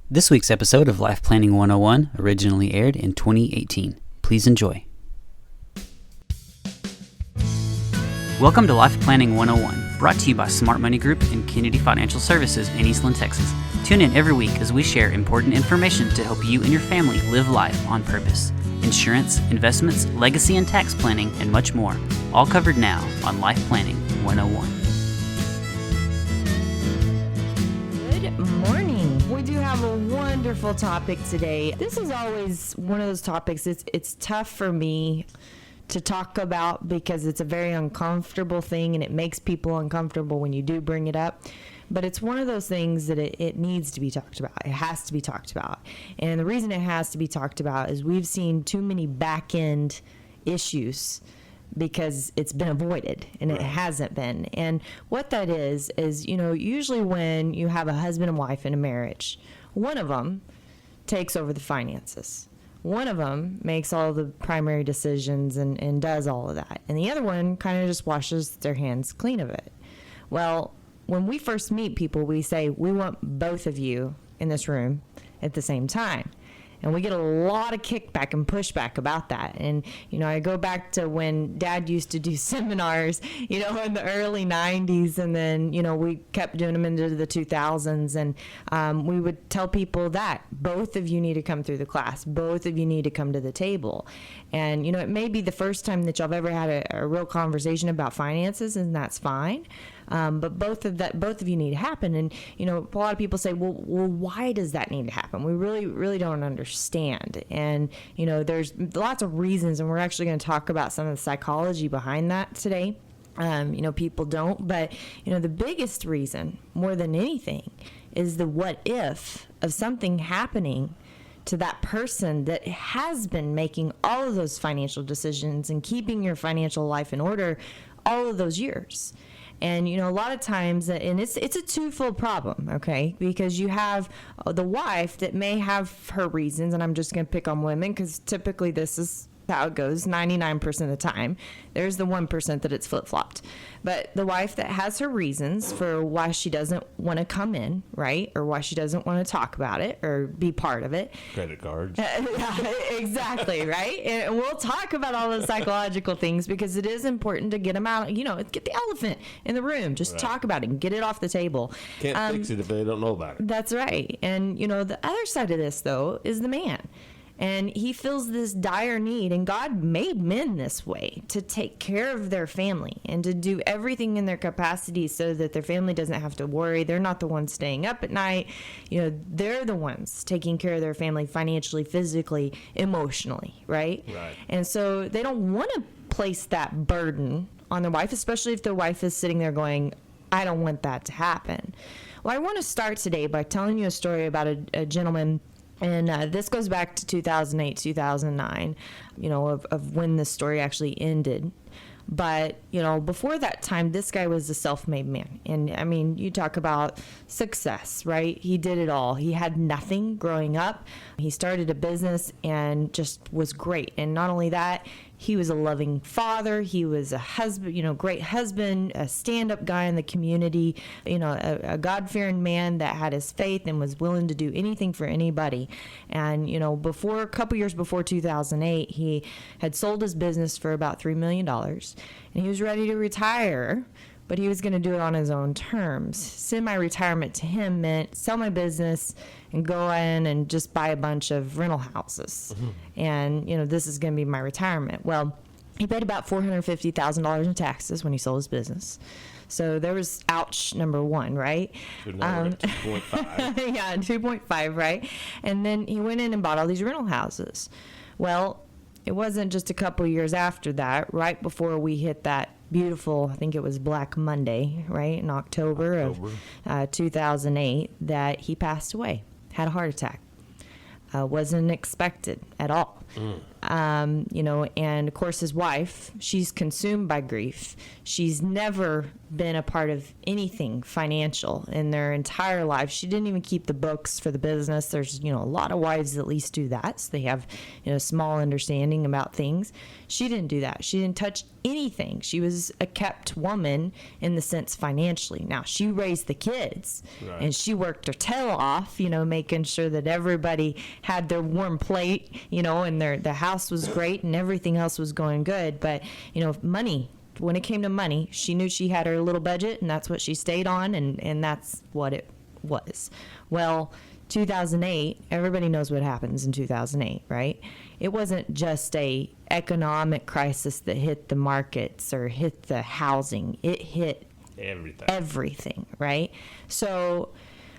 This week's episode of Life Planning 101 originally aired in 2018. Please enjoy. Welcome to Life Planning 101, brought to you by Smart Money Group and Kennedy Financial Services in Eastland, Texas. Tune in every week as we share important information to help you and your family live life on purpose. Insurance, investments, legacy and tax planning, and much more. All covered now on Life Planning 101. Good morning. We do have a wonderful topic today. This is always one of those topics it's tough for me to talk about because it's a very uncomfortable thing and it makes people uncomfortable when you do bring it up. But it's one of those things that it needs to be talked about. It has to be talked about. And the reason it has to be talked about is we've seen too many back-end issues because it's been avoided and it hasn't been. And what that is, usually when you have a husband and wife in a marriage, one of them takes over the finances. One of them makes all the primary decisions and does all of that. And the other one kind of just washes their hands clean of it. Well, when we first meet people, we say, we want both of you in this room at the same time. And we get a lot of kickback and pushback about that. And, I go back to when Dad used to do seminars, in the early 90s. And then, we kept doing them into the 2000s. And we would tell people that both of you need to come through the class. You need to come to the table. And, it may be the first time that y'all have ever had a real conversation about finances, and that's fine. But both of you need to happen. And, a lot of people say, well, why does that need to happen? We really, really don't understand. And, there's lots of reasons, and we're actually going to talk about some of the psychology behind that today. People don't, but, the biggest reason more than anything is the what if of something happening to that person that has been making all of those financial decisions and keeping your financial life in order all of those years. And, a lot of times, and it's a twofold problem, okay? Because you have the wife that may have her reasons, and I'm just going to pick on women because typically this is how it goes 99% of the time. There's the 1% that it's flip-flopped. But the wife that has her reasons for why she doesn't want to come in, right? Or why she doesn't want to talk about it or be part of it. Credit cards. Yeah, exactly, right? And we'll talk about all the psychological things because it is important to get them out, get the elephant in the room. Just talk about it and get it off the table. Can't fix it if they don't know about it. That's right. And, the other side of this, though, is the man. And he feels this dire need, and God made men this way to take care of their family and to do everything in their capacity so that their family doesn't have to worry. They're not the ones staying up at night. They're the ones taking care of their family financially, physically, emotionally, right? And so they don't want to place that burden on their wife, especially if their wife is sitting there going, I don't want that to happen. Well, I want to start today by telling you a story about a gentleman. And this goes back to 2008, 2009, of when this story actually ended. But, before that time, this guy was a self-made man. And, I mean, you talk about success, right? He did it all. He had nothing growing up. He started a business and just was great. And not only that, he was a loving father. He was a husband, great husband, a stand-up guy in the community, a God-fearing man that had his faith and was willing to do anything for anybody. And, a couple years before 2008, he had sold his business for about $3 million. And he was ready to retire, but he was going to do it on his own terms. Semi-retirement to him meant sell my business and go in and just buy a bunch of rental houses. Mm-hmm. And, this is going to be my retirement. Well, he paid about $450,000 in taxes when he sold his business. So there was ouch number one, right? So now we're at 2.5. Yeah, 2.5, right? And then he went in and bought all these rental houses. Well, it wasn't just a couple years after that, right before we hit that beautiful, I think it was Black Monday, right, in October. Of 2008, that he passed away, had a heart attack. Wasn't expected at all. And of course his wife, she's consumed by grief. She's never been a part of anything financial in their entire life. She didn't even keep the books for the business. There's, a lot of wives that at least do that. So they have, small understanding about things. She didn't do that. She didn't touch anything. She was a kept woman in the sense financially. Now, she raised the kids, right, and she worked her tail off, making sure that everybody had their warm plate, and the house was great and everything else was going good. But, money, when it came to money, she knew she had her little budget, and that's what she stayed on, and that's what it was. Well, 2008, everybody knows what happens in 2008, right? It wasn't just a economic crisis that hit the markets or hit the housing. It hit everything, right? So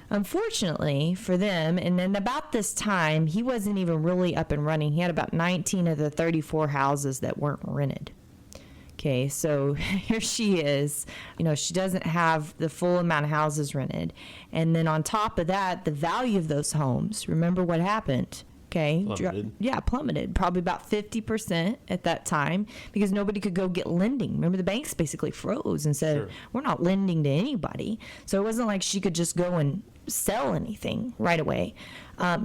unfortunately for them, and then about this time, he wasn't even really up and running. He had about 19 of the 34 houses that weren't rented. Okay, so here she is. She doesn't have the full amount of houses rented. And then on top of that, the value of those homes, remember what happened? Okay. Plummeted. Probably about 50% at that time because nobody could go get lending. Remember, the banks basically froze and said, sure, we're not lending to anybody. So it wasn't like she could just go and sell anything right away.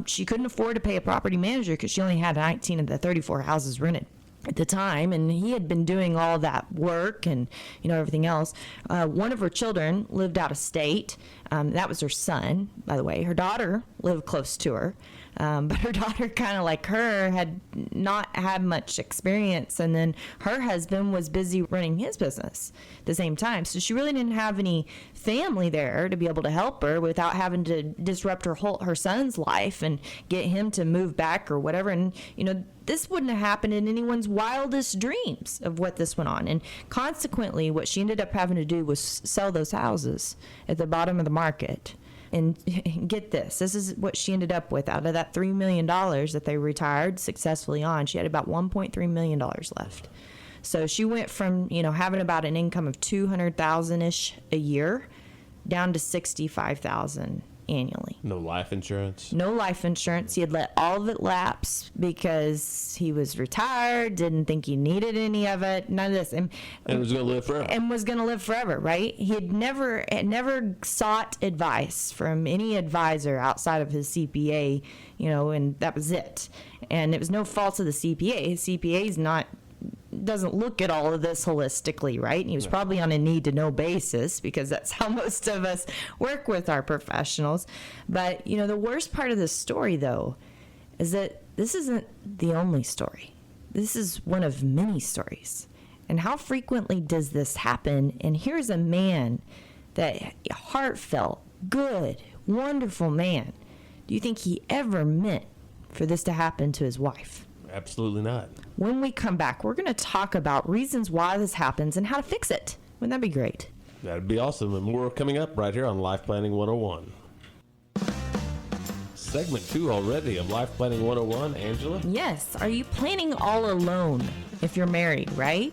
She couldn't afford to pay a property manager because she only had 19 of the 34 houses rented at the time, and he had been doing all that work and everything else. One of her children lived out of state. That was her son, by the way. Her daughter lived close to her, but her daughter, kind of like her, had not had much experience, and then her husband was busy running his business at the same time, so she really didn't have any family there to be able to help her without having to disrupt her son's life and get him to move back or whatever. And this wouldn't have happened in anyone's wildest dreams of what this went on. And consequently, what she ended up having to do was sell those houses at the bottom of the market. And get this is what she ended up with. Out of that $3 million that they retired successfully on, she had about $1.3 million left. So she went from, having about an income of $200,000-ish a year down to $65,000 annually. No life insurance? No life insurance. He had let all of it lapse because he was retired, didn't think he needed any of it, none of this. And was going to live forever. And was going to live forever, right? He had never sought advice from any advisor outside of his CPA, and that was it. And it was no fault of the CPA. His CPA's doesn't look at all of this holistically, right? And he was probably on a need-to-know basis because that's how most of us work with our professionals. But, the worst part of this story, though, is that this isn't the only story. This is one of many stories. And how frequently does this happen? And here's a man that heartfelt, good, wonderful man. Do you think he ever meant for this to happen to his wife? Absolutely not. When we come back, we're going to talk about reasons why this happens and how to fix it. Wouldn't that be great? That'd be awesome. And more coming up right here on Life Planning 101. Segment 2 already of Life Planning 101. Angela? Yes. Are you planning all alone if you're married, right?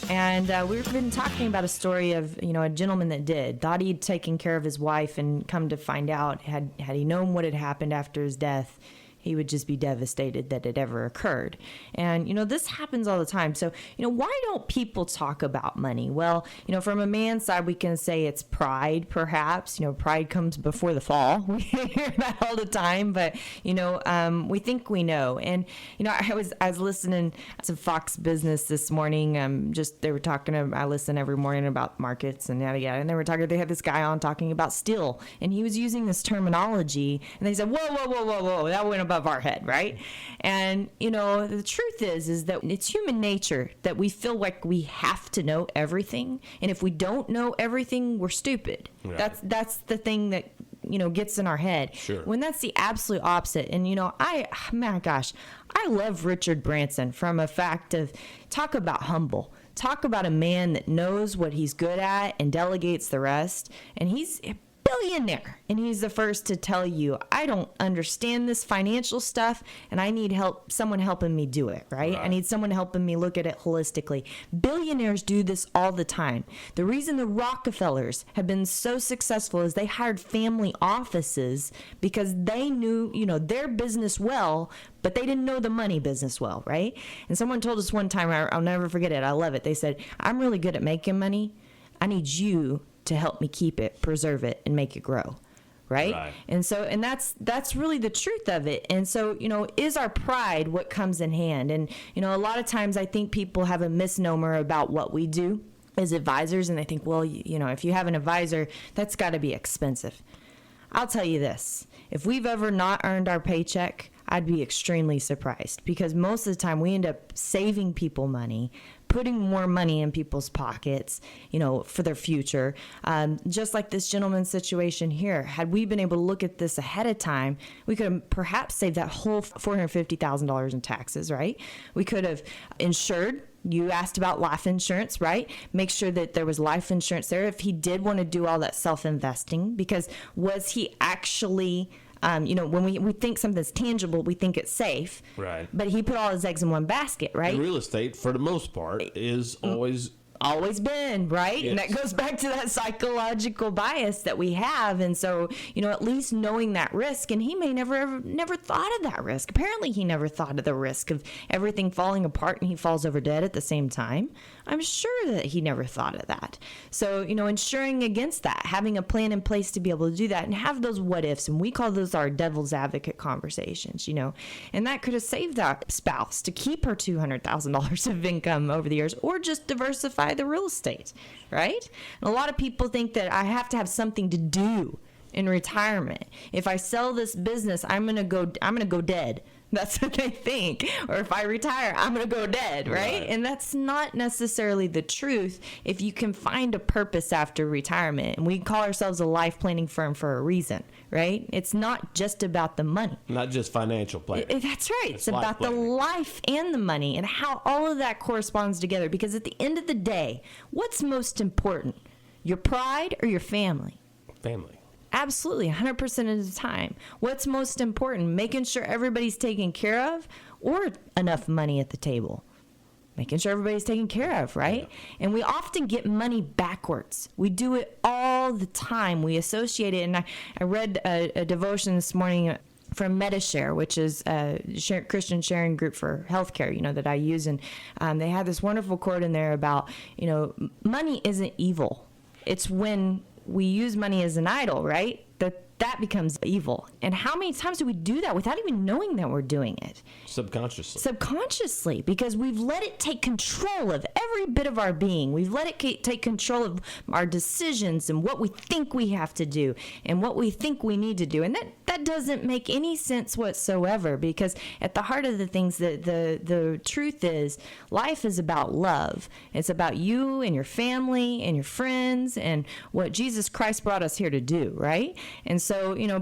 And we've been talking about a story of, a gentleman that thought he'd taken care of his wife, and come to find out, had he known what had happened after his death, he would just be devastated that it ever occurred. And, this happens all the time. So, why don't people talk about money? Well, from a man's side, we can say it's pride, perhaps. Pride comes before the fall. We hear that all the time, but, we think we know. And, I was listening to Fox Business this morning. They were talking, I listen every morning about markets and yada, yada. And they had this guy on talking about steel. And he was using this terminology. And they said, whoa, that went above our head, right? And the truth is that it's human nature that we feel like we have to know everything, and if we don't know everything, we're stupid. Right. That's the thing that gets in our head. Sure. When that's the absolute opposite. And I love Richard Branson from a fact of talk about humble. Talk about a man that knows what he's good at and delegates the rest. And he's billionaire. And he's the first to tell you, I don't understand this financial stuff and I need help, someone helping me do it, right? I need someone helping me look at it holistically. Billionaires do this all the time. The reason the Rockefellers have been so successful is they hired family offices because they knew, their business well, but they didn't know the money business well, right? And someone told us one time, I'll never forget it, I love it. They said, I'm really good at making money. I need you to help me keep it, preserve it, and make it grow. Right? And that's really the truth of it. And so, is our pride what comes in hand? And, a lot of times I think people have a misnomer about what we do as advisors. And they think, well, if you have an advisor, that's got to be expensive. I'll tell you this. If we've ever not earned our paycheck, I'd be extremely surprised because most of the time we end up saving people money, putting more money in people's pockets, for their future. Just like this gentleman's situation here. Had we been able to look at this ahead of time, we could have perhaps saved that whole $450,000 in taxes, right? We could have insured. You asked about life insurance, right? Make sure that there was life insurance there if he did want to do all that self-investing, because was he actually... when we think something's tangible, we think it's safe. Right. But he put all his eggs in one basket, right? And real estate, for the most part, is always been, right? Yes. And that goes back to that psychological bias that we have. And so, at least knowing that risk, and he may never thought of that risk. Apparently he never thought of the risk of everything falling apart and he falls over dead at the same time. I'm sure that he never thought of that. So, ensuring against that, having a plan in place to be able to do that and have those what ifs. And we call those our devil's advocate conversations, and that could have saved that spouse to keep her $200,000 of income over the years, or just diversify the real estate, right? And a lot of people think that I have to have something to do in retirement. If I sell this business, I'm gonna go dead. That's what they think. Or if I retire, I'm going to go dead, right? And that's not necessarily the truth if you can find a purpose after retirement. And we call ourselves a life planning firm for a reason, right? It's not just about the money. Not just financial planning. That's right. It's about the life and the money and how all of that corresponds together. Because at the end of the day, what's most important? Your pride or your family? Family. Absolutely, 100% of the time. What's most important? Making sure everybody's taken care of, or enough money at the table? Making sure everybody's taken care of, right? Yeah. And we often get money backwards. We do it all the time. We associate it. And I read a devotion this morning from MediShare, which is a Christian sharing group for healthcare, that I use. And they had this wonderful quote in there about, money isn't evil. It's when we use money as an idol, right? That becomes evil. And how many times do we do that without even knowing that we're doing it? Subconsciously, because we've let it take control of every bit of our being. We've let it take control of our decisions and what we think we have to do and what we think we need to do. And that doesn't make any sense whatsoever, because at the heart of the things, the truth is life is about love. It's about you and your family and your friends and what Jesus Christ brought us here to do, right? And so,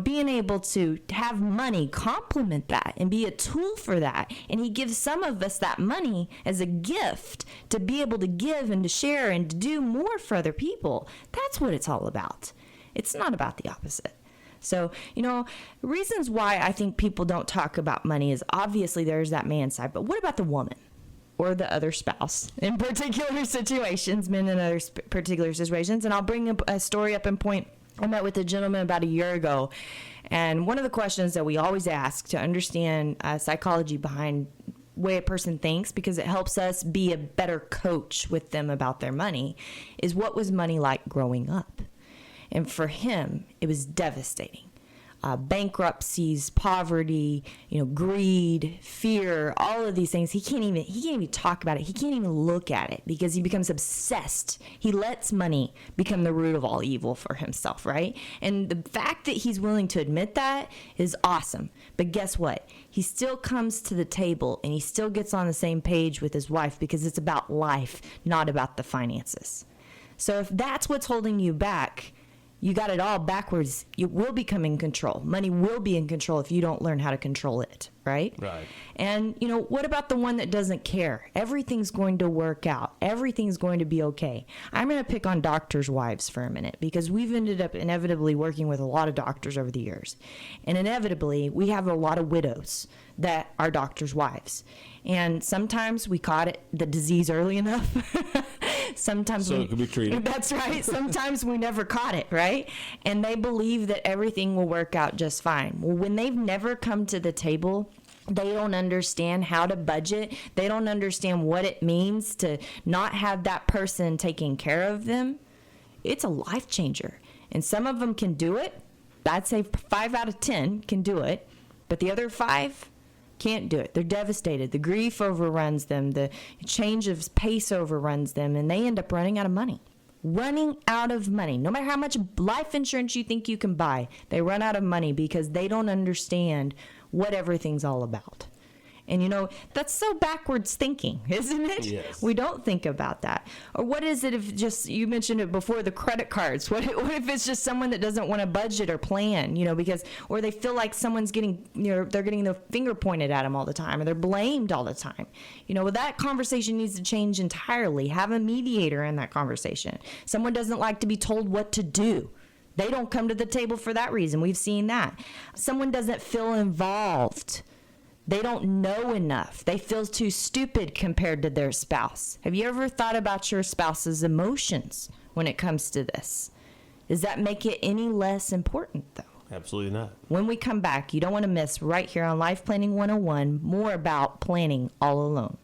being able to have money complement that and be a tool for that. And he gives some of us that money as a gift to be able to give and to share and to do more for other people. That's what it's all about. It's not about the opposite. So, reasons why I think people don't talk about money is obviously there's that man side, but what about the woman? Or the other spouse in particular situations, men in other particular situations. And I'll bring a story up in point. I met with a gentleman about a year ago, and one of the questions that we always ask to understand psychology behind the way a person thinks, because it helps us be a better coach with them about their money, is what was money like growing up? And for him, it was devastating. Bankruptcies, poverty, greed, fear, all of these things. He can't even talk about it. He can't even look at it because he becomes obsessed. He lets money become the root of all evil for himself, right? And the fact that he's willing to admit that is awesome. But guess what? He still comes to the table and he still gets on the same page with his wife because it's about life, not about the finances. So if that's what's holding you back, You got it all backwards. You will become in control. Money will be in control if you don't learn how to control it, right? Right. And, what about the one that doesn't care? Everything's going to work out. Everything's going to be okay. I'm going to pick on doctors' wives for a minute because we've ended up inevitably working with a lot of doctors over the years. And inevitably, we have a lot of widows that are doctors' wives. And sometimes we caught the disease early enough. Sometimes it could be treated. That's right. Sometimes we never caught it, right? And they believe that everything will work out just fine. Well, when they've never come to the table, they don't understand how to budget. They don't understand what it means to not have that person taking care of them. It's a life changer. And some of them can do it. I'd say 5 out of 10 can do it. But the other 5 can't do it. They're devastated. The grief overruns them. The change of pace overruns them, and they end up running out of money. Running out of money. No matter how much life insurance you think you can buy, they run out of money because they don't understand what everything's all about. And that's so backwards thinking, isn't it? Yes. We don't think about that. Or what is it if you mentioned it before, the credit cards. What if it's just someone that doesn't want to budget or plan, or they feel like someone's getting, they're getting their finger pointed at them all the time, or they're blamed all the time. Well, that conversation needs to change entirely. Have a mediator in that conversation. Someone doesn't like to be told what to do. They don't come to the table for that reason. We've seen that. Someone doesn't feel involved. They don't know enough. They feel too stupid compared to their spouse. Have you ever thought about your spouse's emotions when it comes to this? Does that make it any less important, though? Absolutely not. When we come back, you don't want to miss right here on Life Planning 101, more about planning all alone.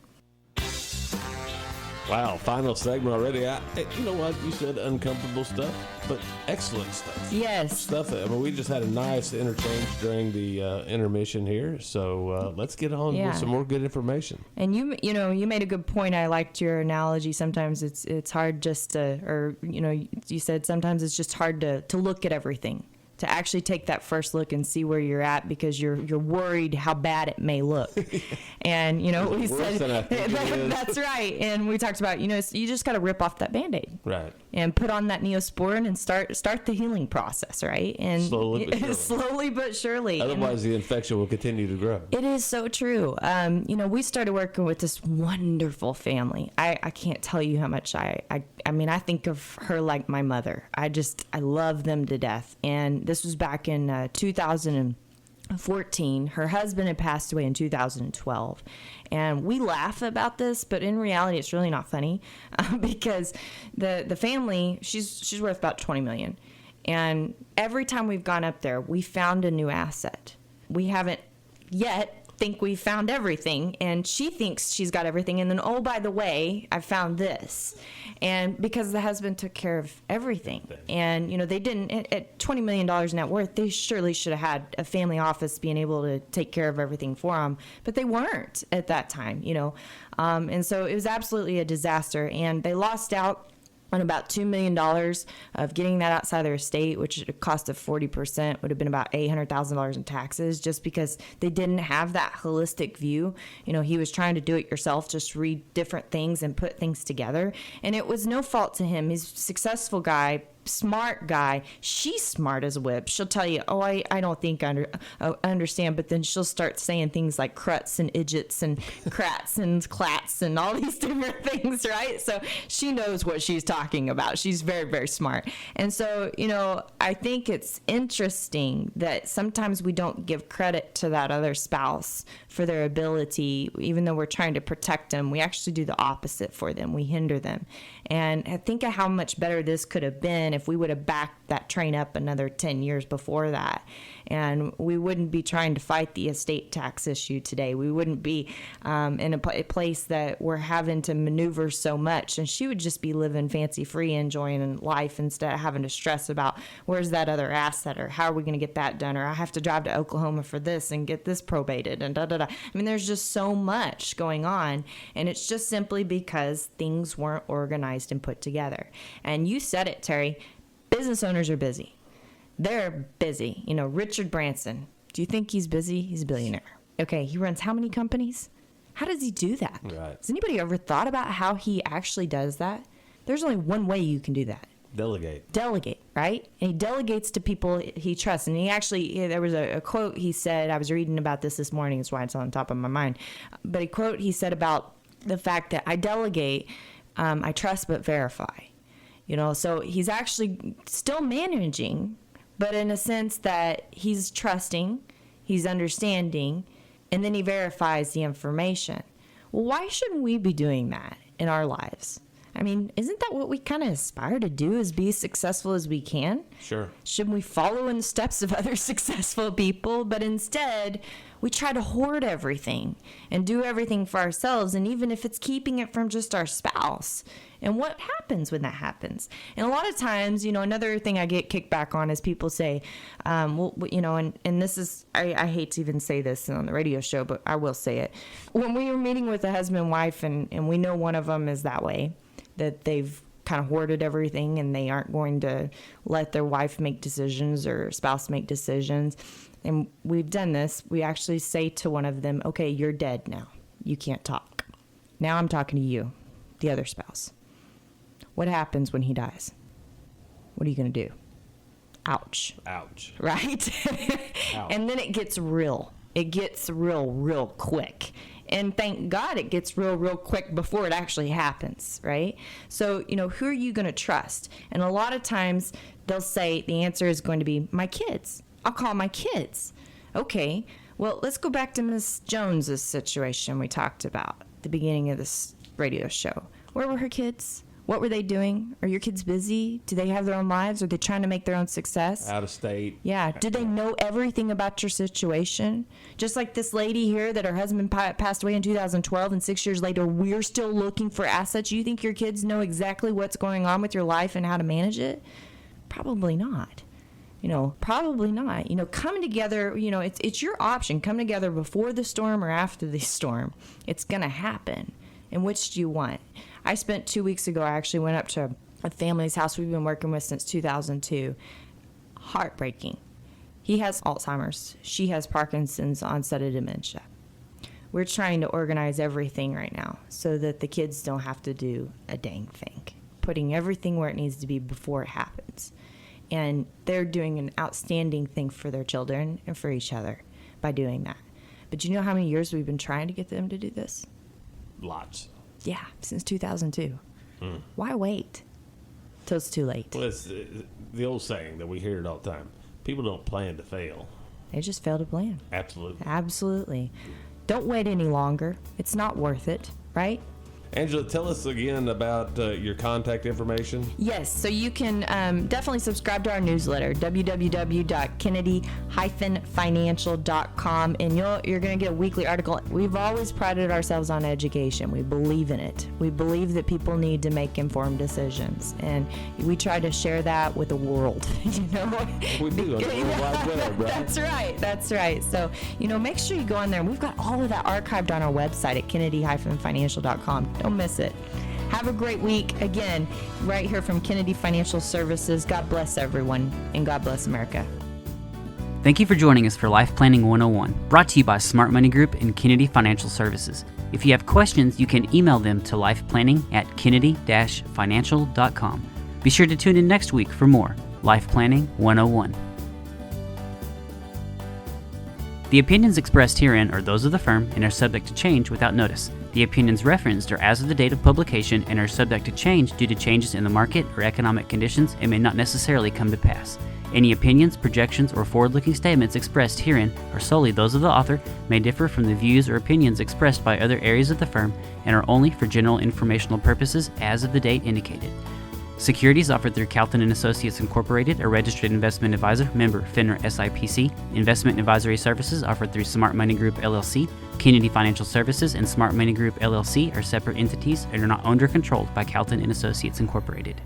Wow, final segment already. You know what? You said uncomfortable stuff, but excellent stuff. Yes. Stuff that, we just had a nice interchange during the intermission here, so let's get on with some more good information. And you made a good point. I liked your analogy. Sometimes it's hard just to, you said sometimes it's just hard to look at everything, to actually take that first look and see where you're at because you're worried how bad it may look. And we said that's right. And we talked about you just got to rip off that Band-Aid, right, and put on that Neosporin and start the healing process, right? And slowly but surely. Otherwise, the infection will continue to grow. It is so true. We started working with this wonderful family. I can't tell you how much I think of her like my mother. I love them to death. And this was back in 2014. Her husband had passed away in 2012. And we laugh about this, but in reality, it's really not funny because the family, she's worth about $20 million. And every time we've gone up there, we found a new asset. We haven't yet think we found everything, and she thinks she's got everything, and then, oh, by the way, I found this. And because the husband took care of everything, and they didn't, at $20 million net worth, they surely should have had a family office being able to take care of everything for them, but they weren't at that time. And so it was absolutely a disaster, and they lost out on about $2 million of getting that outside their estate, which at a cost of 40% would have been about $800,000 in taxes, just because they didn't have that holistic view. He was trying to do it yourself, just read different things and put things together. And it was no fault to him. He's a successful guy, smart guy. She's smart as a whip. She'll tell you, oh, I don't think I understand, but then she'll start saying things like cruts and idiots and crats and clats and all these different things, right? So she knows what she's talking about. She's very, very smart. And so, I think it's interesting that sometimes we don't give credit to that other spouse for their ability. Even though we're trying to protect them, we actually do the opposite for them. We hinder them. And I think of how much better this could have been if we would have backed that train up another 10 years before that. And we wouldn't be trying to fight the estate tax issue today. We wouldn't be in a place that we're having to maneuver so much. And she would just be living fancy-free, enjoying life instead of having to stress about where's that other asset, or how are we going to get that done, or I have to drive to Oklahoma for this and get this probated, and da-da-da. I mean, there's just so much going on. And it's just simply because things weren't organized and put together. And you said it, Terry. Business owners are busy. They're busy. Richard Branson, do you think he's busy? He's a billionaire. Okay, he runs how many companies? How does he do that? Right. Has anybody ever thought about how he actually does that? There's only one way you can do that. Delegate. right? And he delegates to people he trusts. And there was a quote he said, I was reading about this morning, that's why it's on top of my mind. But a quote he said about the fact that I delegate, I trust but verify. So he's actually still managing, but in a sense that he's trusting, he's understanding, and then he verifies the information. Well, why shouldn't we be doing that in our lives? I mean, isn't that what we kind of aspire to do, is be as successful as we can? Sure. Shouldn't we follow in the steps of other successful people? But instead, we try to hoard everything and do everything for ourselves, and even if it's keeping it from just our spouse. And what happens when that happens? And a lot of times, another thing I get kicked back on is people say, and this is, I hate to even say this on the radio show, but I will say it. When we were meeting with a husband and wife, and we know one of them is that way, that they've kind of hoarded everything and they aren't going to let their wife make decisions or spouse make decisions. And we've done this. We actually say to one of them, okay, you're dead now. You can't talk. Now I'm talking to you, the other spouse. What happens when he dies? What are you going to do? Ouch. Ouch. Right? Ouch. And then it gets real. It gets real quick. And thank God it gets real quick before it actually happens, right? So, who are you going to trust? And a lot of times they'll say the answer is going to be my kids. I'll call my kids. Okay, well, let's go back to Miss Jones's situation we talked about at the beginning of this radio show. Where were her kids? What were they doing? Are your kids busy? Do they have their own lives? Are they trying to make their own success? Out of state. Yeah. Do they know everything about your situation? Just like this lady here that her husband passed away in 2012, and 6 years later, we're still looking for assets. You think your kids know exactly what's going on with your life and how to manage it? Probably not. Probably not. Come together, it's your option. Come together before the storm or after the storm. It's going to happen. And which do you want? I spent 2 weeks ago, I actually went up to a family's house we've been working with since 2002. Heartbreaking. He has Alzheimer's. She has Parkinson's onset of dementia. We're trying to organize everything right now so that the kids don't have to do a dang thing. Putting everything where it needs to be before it happens. And they're doing an outstanding thing for their children and for each other by doing that. But you know how many years we've been trying to get them to do this? Lots. Yeah, since 2002. Why wait till it's too late? Well, it's the old saying that we hear it all the time. People don't plan to fail. They just fail to plan. Absolutely. Absolutely. Don't wait any longer. It's not worth it, right? Angela, tell us again about your contact information. Yes, so you can definitely subscribe to our newsletter, www.kennedy-financial.com, and you're going to get a weekly article. We've always prided ourselves on education. We believe in it. We believe that people need to make informed decisions, and we try to share that with the world. We do on the World Wide Web, right? That's right. So, make sure you go on there. And we've got all of that archived on our website at kennedy-financial.com. Don't miss it. Have a great week. Again, right here from Kennedy Financial Services. God bless everyone, and God bless America. Thank you for joining us for Life Planning 101, brought to you by Smart Money Group and Kennedy Financial Services. If you have questions, you can email them to lifeplanning@kennedy-financial.com. Be sure to tune in next week for more Life Planning 101. The opinions expressed herein are those of the firm and are subject to change without notice. The opinions referenced are as of the date of publication and are subject to change due to changes in the market or economic conditions and may not necessarily come to pass. Any opinions, projections, or forward-looking statements expressed herein are solely those of the author, may differ from the views or opinions expressed by other areas of the firm, and are only for general informational purposes as of the date indicated. Securities offered through Calton & Associates Incorporated, a registered investment advisor, member FINRA SIPC. Investment advisory services offered through Smart Money Group LLC. Kennedy Financial Services and Smart Money Group LLC are separate entities and are not owned or controlled by Calton & Associates Incorporated.